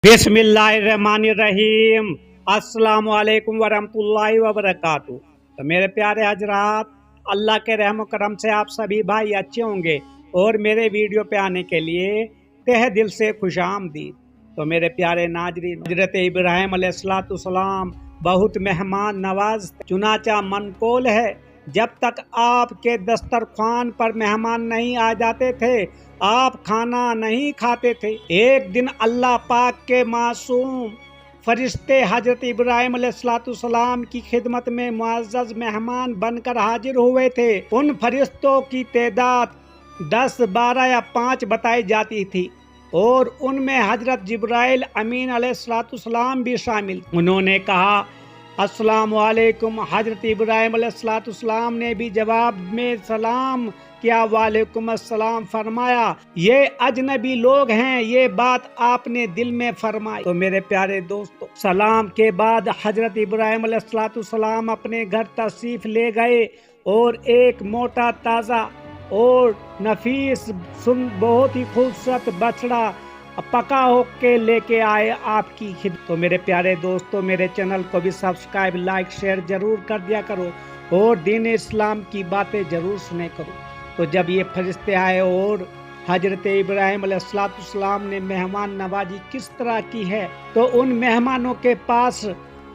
बिस्मिल्लाहिर्रहमानिर्रहीम। अस्सलाम वालेकुम वरहमतुल्लाहि वबरकातुहू। तो मेरे प्यारे हजरात, अल्लाह के रहम करम से आप सभी भाई अच्छे होंगे और मेरे वीडियो पे आने के लिए तहे दिल से खुशामदीद। तो मेरे प्यारे नाजरीन, हजरत इब्राहिम अलैहिस्सलाम बहुत मेहमान नवाज, चुनाचा मनकोल है। जब तक आपके दस्तरखान पर मेहमान नहीं आ जाते थे आप खाना नहीं खाते थे। एक दिन अल्लाह पाक के मासूम फरिश्ते हजरत इब्राहिम अलैहिस्सलाम की खिदमत में मुअज़्ज़ज़ मेहमान बनकर हाजिर हुए थे। उन फरिश्तों की तादाद 10, 12 या 5 बताई जाती थी और उनमें हजरत जिब्राइल अमीन अलैहिस्सलाम भी शामिल। उन्होंने कहा अस्सलाम वालेकुम। हजरत इब्राहिम अलैहिस्सलाम ने भी जवाब में सलाम किया, वालेकुम अस्सलाम फरमाया। ये अजनबी लोग हैं, ये बात आपने दिल में फरमाई। तो मेरे प्यारे दोस्तों, सलाम के बाद हजरत इब्राहिम अलैहिस्सलाम अपने घर तशरीफ ले गए और एक मोटा ताज़ा और नफीस बहुत ही खूबसूरत बछड़ा पका होके लेके आए आपकी खिदमत। तो मेरे प्यारे दोस्तों, मेरे चैनल को भी सब्सक्राइब, लाइक, शेयर जरूर कर दिया करो और दीन इस्लाम की बातें जरूर सुने करो। तो जब ये फरिश्ते आए और हजरत इब्राहिम अलैहिस्सलाम ने मेहमान नवाजी किस तरह की है, तो उन मेहमानों के पास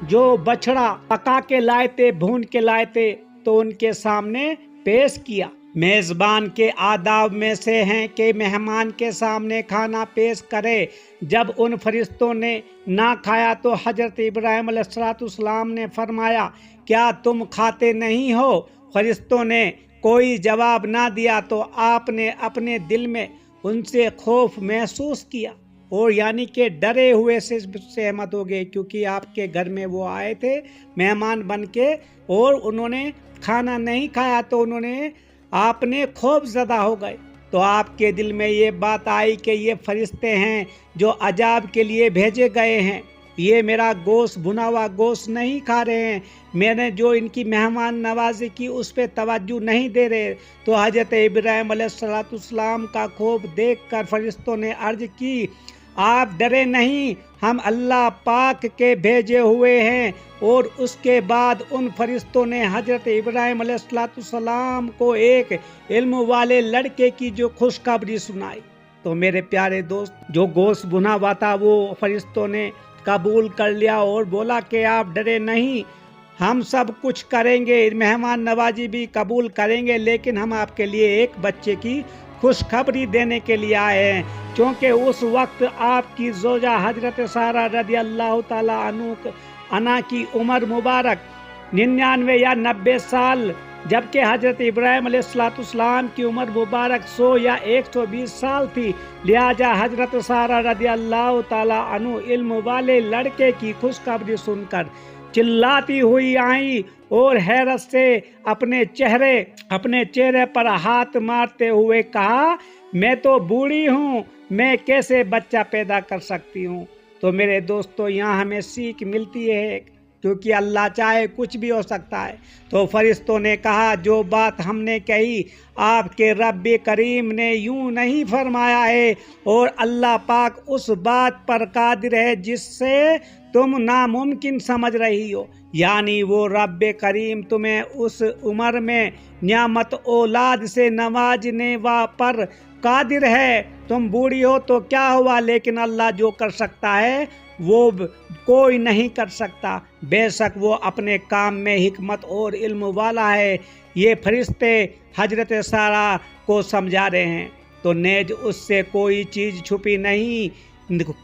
जो बछड़ा पका के लाए थे, भून के लाए थे, तो उनके सामने पेश किया। मेज़बान के आदाब में से हैं कि मेहमान के सामने खाना पेश करे। जब उन फरिश्तों ने ना खाया तो हजरत इब्राहिम अलैहिस्सलाम ने फरमाया, क्या तुम खाते नहीं हो? फरिश्तों ने कोई जवाब ना दिया तो आपने अपने दिल में उनसे खौफ महसूस किया और यानी कि डरे हुए से सहमत हो गए, क्योंकि आपके घर में वो आए थे मेहमान बन के और उन्होंने खाना नहीं खाया तो उन्होंने आपने खौफ ज़दा हो गए। तो आपके दिल में ये बात आई कि ये फरिश्ते हैं जो अजाब के लिए भेजे गए हैं, ये मेरा गोश्त, भुना हुआ गोश्त नहीं खा रहे हैं, मैंने जो इनकी मेहमान नवाजी की उस पर तवज्जो नहीं दे रहे। तो हजरत इब्राहिम अलैहिस्सलाम का खौफ देखकर फरिश्तों ने अर्ज की, आप डरे नहीं, हम अल्लाह पाक के भेजे हुए हैं। और उसके बाद उन फरिश्तों ने हजरत इब्राहिम अलैहिस्सलाम को एक इल्म वाले लड़के की जो खुशखबरी सुनाई। तो मेरे प्यारे दोस्त, जो गोश्त भुना हुआ था वो फरिश्तों ने कबूल कर लिया और बोला कि आप डरे नहीं, हम सब कुछ करेंगे, मेहमान नवाजी भी कबूल करेंगे, लेकिन हम आपके लिए एक बच्चे की खुशखबरी देने के लिए आए हैं। क्योंकि उस वक्त आपकी जोजा हजरत सारा रज़ी अल्लाह ताला अन्हा की उम्र मुबारक 99 या 90 साल, जबकि हजरत इब्राहिम अलैहिस्सलाम की उम्र मुबारक 100 या 120 साल थी। लिहाजा हजरत सारा रज़ी अल्लाह ताला अन्हु इल्म वाले लड़के की खुशखबरी सुनकर चिल्लाती हुई आई और हैरत से अपने चेहरे पर हाथ मारते हुए कहा, मैं तो बूढ़ी हूँ, मैं कैसे बच्चा पैदा कर सकती हूँ। तो मेरे दोस्तों, यहाँ हमें सीख मिलती है, क्योंकि अल्लाह चाहे कुछ भी हो सकता है। तो फरिश्तों ने कहा, जो बात हमने कही आपके रब करीम ने यूं नहीं फरमाया है और अल्लाह पाक उस बात पर कादिर है जिससे तुम नामुमकिन समझ रही हो। यानी वो रब करीम तुम्हें उस उम्र में नियामत औलाद से नवाजने पर कादिर है। तुम बूढ़ी हो तो क्या हुआ, लेकिन अल्लाह जो कर सकता है वो कोई नहीं कर सकता। बेशक वो अपने काम में हिकमत और इल्म वाला है। ये फरिश्ते हजरत सारा को समझा रहे हैं। तो नेज उससे कोई चीज़ छुपी नहीं,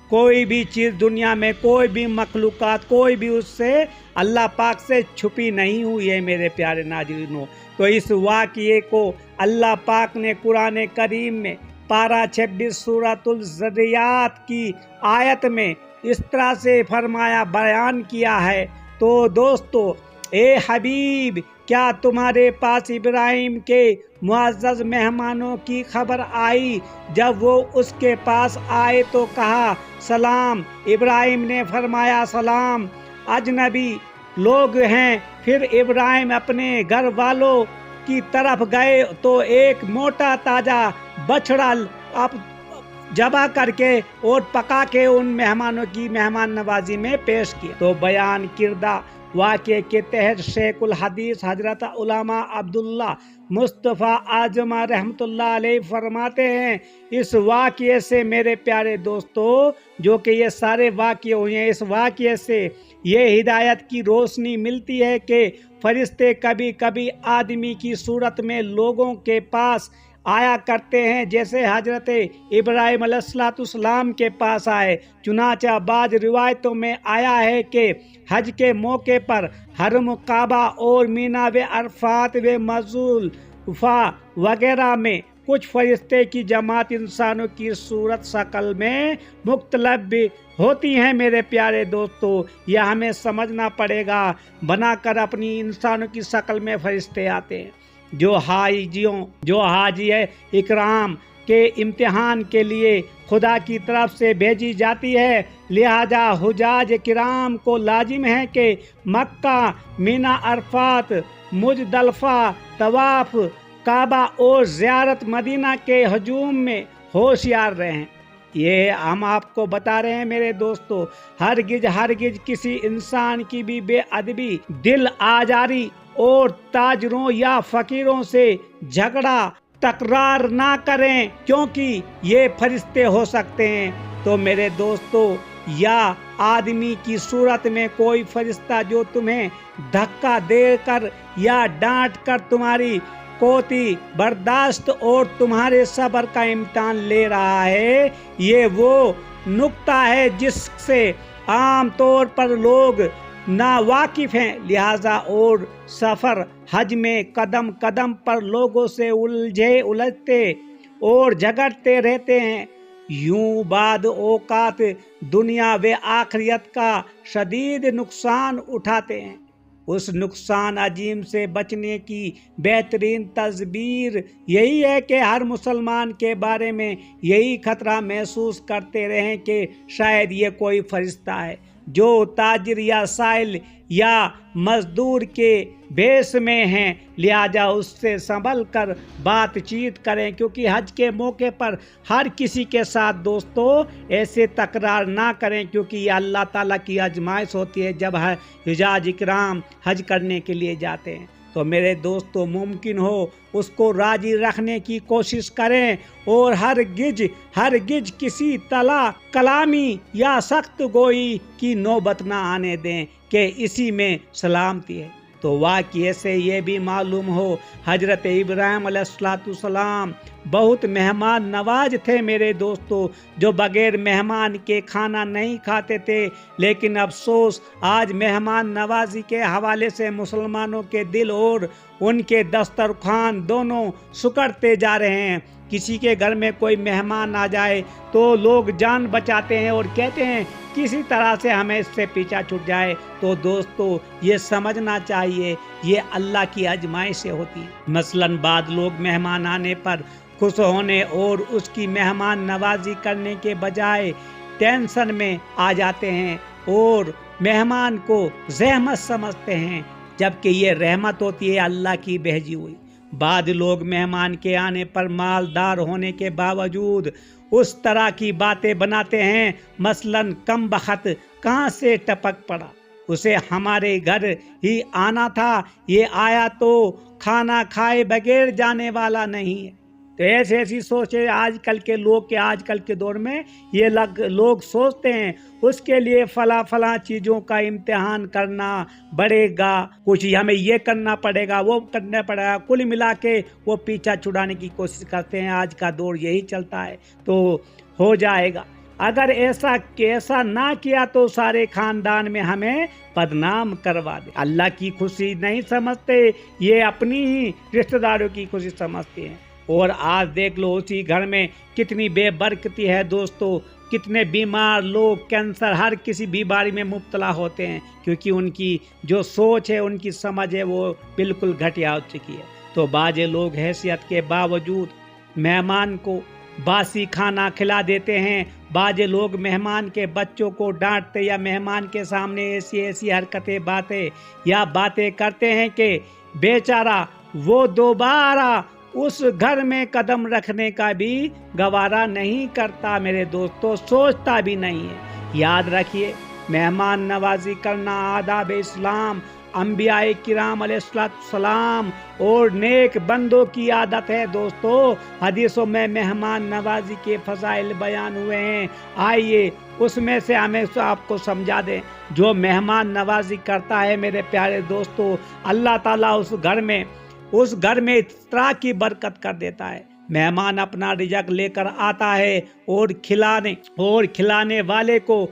कोई भी चीज़ दुनिया में, कोई भी मखलूक़ात, कोई भी उससे अल्लाह पाक से छुपी नहीं हुई है मेरे प्यारे नाज़रीनों। तो इस वाक़ये को अल्लाह पाक ने कुरान करीम में पारा 26 सूरतुल ज़रियात की आयत में इस तरह से फरमाया, बयान किया है। तो दोस्तों, ए हबीब, क्या तुम्हारे पास इब्राहिम के मुअज़्ज़ज़ मेहमानों की खबर आई? जब वो उसके पास आए तो कहा, सलाम। इब्राहिम ने फरमाया, सलाम, अजनबी लोग हैं। फिर इब्राहिम अपने घर वालों की तरफ गए तो एक मोटा ताज़ा बछड़ा ज़बह करके और पका के उन मेहमानों की मेहमान नवाजी में पेश किया। तो बयान किरदा वाक़े के तहत शेखुल हदीस हजरत उलमा अब्दुल्ला मुस्तफ़ा आजमा रहमतुल्लाह अलैह फरमाते हैं, इस वाक़े से मेरे प्यारे दोस्तों, जो कि ये सारे वाक़े हुए हैं, इस वाक़े से ये हिदायत की रोशनी मिलती है कि फरिश्ते कभी कभी आदमी की सूरत में लोगों के पास आया करते हैं, जैसे हजरत इब्राहिम अलैहिस्सलाम के पास आए। चुनाचा बाद रिवायतों में आया है कि हज के मौके पर हरम काबा और मीना व अरफात व मज़ुल्फ़ा वगैरह में कुछ फरिश्ते की जमात इंसानों की सूरत शक्ल में मुख्तलिफ भी होती हैं। मेरे प्यारे दोस्तों, यह हमें समझना पड़ेगा। बनाकर अपनी इंसानों की शक्ल में फरिश्ते आते हैं जो हाजी है इकराम के इम्तिहान के लिए खुदा की तरफ से भेजी जाती है। लिहाजा हुजाज किराम को लाजिम है कि मक्का, मीना, अरफात, मुजदलफा, तवाफ, काबा और ज़ियारत मदीना के हजूम में होशियार रहें। ये हम आपको बता रहे हैं मेरे दोस्तों, हरगिज किसी इंसान की भी बेअदबी, दिल आजारी और ताजरों या फकीरों से झगड़ा तकरार ना करें, क्योंकि ये फरिश्ते हो सकते हैं। तो मेरे दोस्तों, या आदमी की सूरत में कोई फरिश्ता जो तुम्हें धक्का देकर या डांट कर तुम्हारी कोती बर्दाश्त और तुम्हारे सब्र का इम्तिहान ले रहा है, ये वो नुक्ता है जिससे आम तौर पर लोग ना वाकिफ हैं। लिहाजा और सफ़र हज में कदम कदम पर लोगों से उलझते और झगड़ते रहते हैं। यूं बाद औकात दुनिया व आखिरत का शदीद नुकसान उठाते हैं। उस नुकसान अजीम से बचने की बेहतरीन तदबीर यही है कि हर मुसलमान के बारे में यही खतरा महसूस करते रहें कि शायद ये कोई फरिश्ता है जो ताजिर या साइल या मजदूर के भेष में हैं। लिहाजा उससे संभल कर बातचीत करें, क्योंकि हज के मौके पर हर किसी के साथ दोस्तों ऐसे तकरार ना करें, क्योंकि ये अल्लाह ताला की आजमाइश होती है जब हुजाज इकराम हज करने के लिए जाते हैं। तो मेरे दोस्तों, मुमकिन हो उसको राजी रखने की कोशिश करें और हरगिज किसी तला कलामी या सख्त गोई की नौबत ना आने दें कि इसी में सलामती है। तो वाक़ये से ये भी मालूम हो, हजरत इब्राहिम अलैहिस्सलाम बहुत मेहमान नवाज थे मेरे दोस्तों, जो बगैर मेहमान के खाना नहीं खाते थे। लेकिन अफसोस आज मेहमान नवाजी के हवाले से मुसलमानों के दिल और उनके दस्तरखान दोनों सुकड़ते जा रहे हैं। किसी के घर में कोई मेहमान आ जाए तो लोग जान बचाते हैं और कहते हैं किसी तरह से हमें इससे पीछा छूट जाए। तो दोस्तों, ये समझना चाहिए ये अल्लाह की आजमाइश होती है। मसलन बाद लोग मेहमान आने पर खुश होने और उसकी मेहमान नवाजी करने के बजाय टेंशन में आ जाते हैं और मेहमान को ज़हमत समझते हैं, जबकि ये रहमत होती है अल्लाह की भेजी हुई। बाद लोग मेहमान के आने पर मालदार होने के बावजूद उस तरह की बातें बनाते हैं, मसलन कम बखत कहाँ से टपक पड़ा, उसे हमारे घर ही आना था, ये आया तो खाना खाए बगैर जाने वाला नहीं है। तो ऐसी सोचे आजकल के लोग के आजकल के दौर में ये लोग सोचते हैं उसके लिए फला चीज़ों का इम्तिहान करना पड़ेगा, कुछ हमें ये करना पड़ेगा वो करना पड़ेगा, कुल मिला के वो पीछा छुड़ाने की कोशिश करते हैं। आज का दौर यही चलता है। तो हो जाएगा, अगर ऐसा ना किया तो सारे खानदान में हमें बदनाम करवा दे। अल्लाह की खुशी नहीं समझते, ये अपनी ही रिश्तेदारों की खुशी समझते हैं। और आज देख लो उसी घर में कितनी बेबरकती है दोस्तों, कितने बीमार लोग कैंसर हर किसी बीमारी में मुब्तला होते हैं, क्योंकि उनकी जो सोच है, उनकी समझ है, वो बिल्कुल घटिया हो चुकी है। तो बाजे लोग हैसियत के बावजूद मेहमान को बासी खाना खिला देते हैं। बाजे लोग मेहमान के बच्चों को डांटते या मेहमान के सामने ऐसी बातें करते हैं कि बेचारा वो दोबारा اس گھر میں قدم رکھنے کا بھی گوارا نہیں کرتا میرے دوستو، سوچتا بھی نہیں ہے۔ یاد رکھیے، مہمان نوازی کرنا آداب اسلام، انبیاء کرام علیہ السلام اور نیک بندوں کی عادت ہے دوستو۔ حدیثوں میں مہمان نوازی کے فضائل بیان ہوئے ہیں، آئیے اس میں سے ہمیں آپ کو سمجھا دیں۔ جو مہمان نوازی کرتا ہے میرے پیارے دوستو، اللہ تعالیٰ اس گھر میں اس طرح کی برکت کر دیتا ہے۔ مہمان اپنا رزق لے کر آتا ہے اور کھلانے والے کو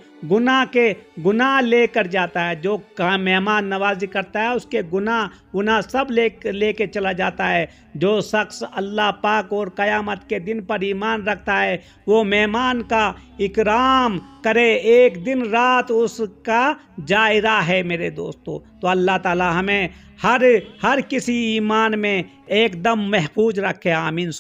گناہ لے کر جاتا ہے۔ جو مہمان نوازی کرتا ہے اس کے گناہ سب لے کے چلا جاتا ہے۔ جو شخص اللہ پاک اور قیامت کے دن پر ایمان رکھتا ہے، وہ مہمان کا اکرام کرے، ایک دن رات اس کا جائزہ ہے میرے دوستو۔ تو اللہ تعالی ہمیں ہر کسی ایمان میں ایک دم محفوظ رکھے، آمین۔